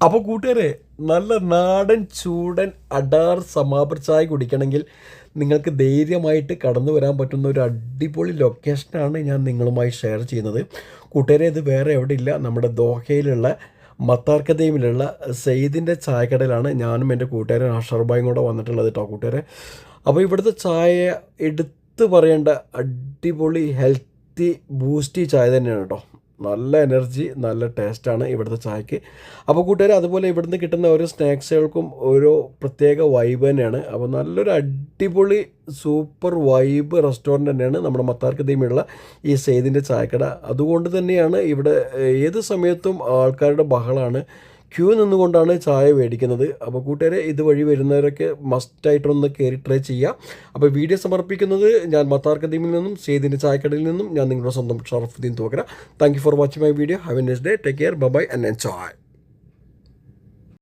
അപ്പോൾ കൂട്ടുകാരെ, നല്ല നാടൻ ചൂടൻ അടാർ സമാപർ ചായ കുടിക്കണമെങ്കിൽ നിങ്ങൾക്ക് ധൈര്യമായിട്ട് കടന്നു വരാൻ പറ്റുന്ന ഒരു അടിപൊളി ലൊക്കേഷനാണ് ഞാൻ നിങ്ങളുമായി ഷെയർ ചെയ്യുന്നത്. കൂട്ടുകാരെ, ഇത് വേറെ എവിടെ ഇല്ല, നമ്മുടെ ദോഹയിലുള്ള മത്താർ കദീമിലുള്ള സെയ്ദിൻ്റെ ചായക്കടയിലാണ് ഞാനും എൻ്റെ കൂട്ടുകാരൻ അഷർബായും കൂടെ വന്നിട്ടുള്ളത് കേട്ടോ കൂട്ടുകാരെ. അപ്പോൾ ഇവിടുത്തെ ചായ എടുത്തു പറയേണ്ട അടിപൊളി ഹെൽത്തി ബൂസ്റ്റി ചായ തന്നെയാണ് കേട്ടോ. നല്ല എനർജി, നല്ല ടേസ്റ്റാണ് ഇവിടുത്തെ ചായക്ക്. അപ്പോൾ കൂട്ടുകാർ, അതുപോലെ ഇവിടുന്ന് കിട്ടുന്ന ഓരോ സ്നാക്സുകൾക്കും ഓരോ പ്രത്യേക വൈബ് തന്നെയാണ്. അപ്പോൾ നല്ലൊരു അടിപൊളി സൂപ്പർ വൈബ് റെസ്റ്റോറൻറ്റ് തന്നെയാണ് നമ്മുടെ മത്താർ കദീമിലുള്ള ഈ സെയ്ദിൻ്റെ ചായക്കട. അതുകൊണ്ട് തന്നെയാണ് ഇവിടെ ഏത് സമയത്തും ആൾക്കാരുടെ ബഹളമാണ്. ക്യൂ നിന്നുകൊണ്ടാണ് ചായ മേടിക്കുന്നത്. അപ്പോൾ കൂട്ടുകാരെ, ഇതുവഴി വരുന്നവരൊക്കെ മസ്റ്റായിട്ടൊന്ന് കയറി ട്രൈ ചെയ്യുക. അപ്പോൾ വീഡിയോ സമർപ്പിക്കുന്നത് ഞാൻ മത്താർ കദീമിൽ നിന്നും സെയ്ദിൻ്റെ ചായക്കടയിൽ നിന്നും ഞാൻ നിങ്ങളുടെ സ്വന്തം Sharafudheen Thokkara. Thank you for watching my video. Have a nice day. Take care. Bye bye and enjoy.